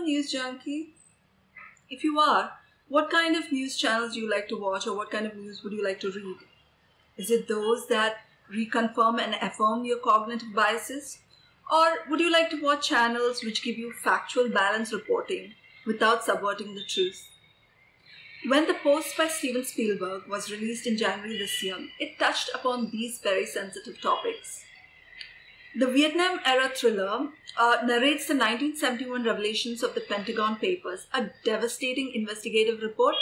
news junkie? If you are, what kind of news channels do you like to watch, or what kind of news would you like to read? Is it those that reconfirm and affirm your cognitive biases? Or would you like to watch channels which give you factual, balanced reporting without subverting the truth? When The Post by Steven Spielberg was released in January this year, it touched upon these very sensitive topics. The Vietnam-era thriller narrates the 1971 revelations of the Pentagon Papers, a devastating investigative report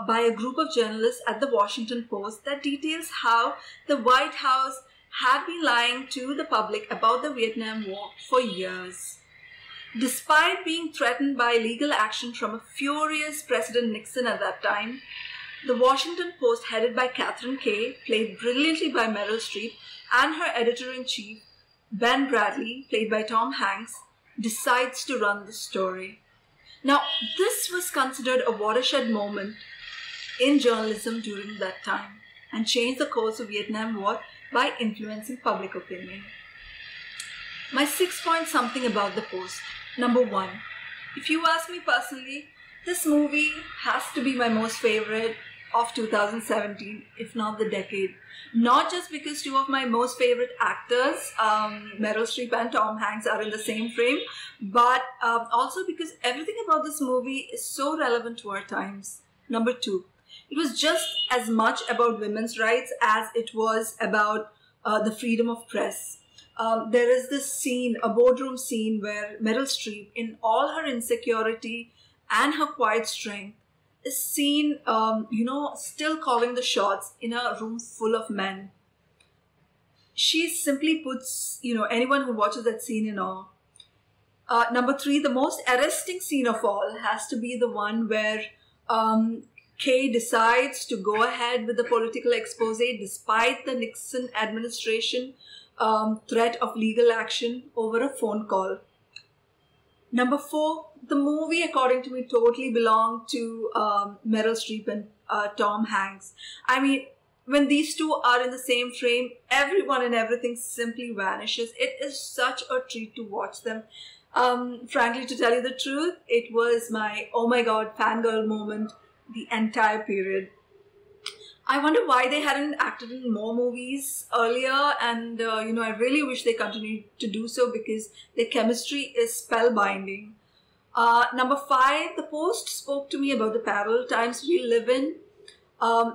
by a group of journalists at the Washington Post that details how the White House had been lying to the public about the Vietnam War for years. Despite being threatened by legal action from a furious President Nixon at that time, the Washington Post, headed by Catherine Kay, played brilliantly by Meryl Streep, and her editor-in-chief, Ben Bradlee, played by Tom Hanks, decides to run the story. Now, this was considered a watershed moment in journalism during that time and changed the course of Vietnam War by influencing public opinion. My 6-point something about The Post. Number 1, if you ask me personally, this movie has to be my most favorite of 2017, if not the decade. Not just because two of my most favorite actors, Meryl Streep and Tom Hanks, are in the same frame, but also because everything about this movie is so relevant to our times. Number 2, it was just as much about women's rights as it was about the freedom of press. There is this scene, a boardroom scene, where Meryl Streep, in all her insecurity and her quiet strength, is seen, still calling the shots in a room full of men. She simply puts, anyone who watches that scene in awe. Number 3, the most arresting scene of all has to be the one where Kay decides to go ahead with the political expose despite the Nixon administration threat of legal action over a phone call. Number 4, the movie, according to me, totally belonged to Meryl Streep and Tom Hanks. I mean, when these two are in the same frame, everyone and everything simply vanishes. It is such a treat to watch them. Frankly, to tell you the truth, it was my, oh my god, fangirl moment the entire period. I wonder why they hadn't acted in more movies earlier, and I really wish they continued to do so because their chemistry is spellbinding. Number 5, The Post spoke to me about the parallel times we live in,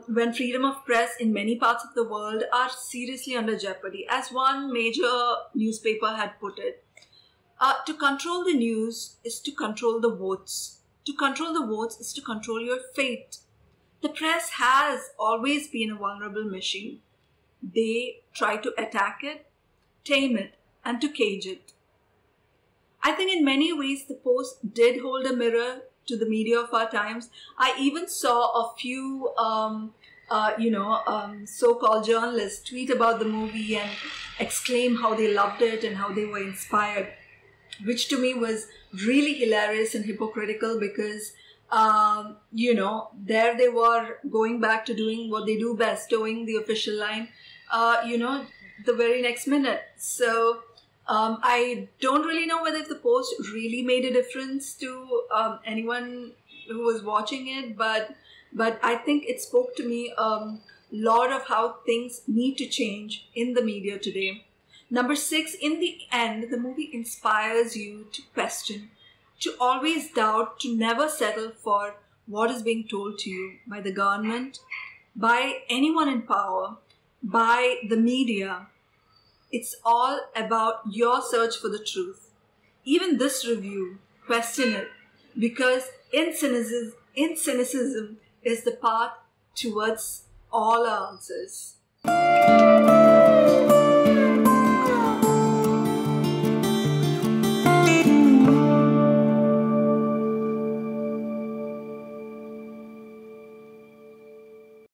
when freedom of press in many parts of the world are seriously under jeopardy. As one major newspaper had put it, to control the news is to control the votes. To control the votes is to control your fate. The press has always been a vulnerable machine. They try to attack it, tame it, and to cage it. I think in many ways the Post did hold a mirror to the media of our times. I even saw a few, so-called journalists tweet about the movie and exclaim how they loved it and how they were inspired, which to me was really hilarious and hypocritical because there they were going back to doing what they do best, towing the official line, the very next minute. So I don't really know whether the Post really made a difference to anyone who was watching it, but I think it spoke to me a lot of how things need to change in the media today. Number 6, in the end, the movie inspires you to question, to always doubt, to never settle for what is being told to you by the government, by anyone in power, by the media. It's all about your search for the truth. Even this review, question it, because in cynicism is the path towards all our answers.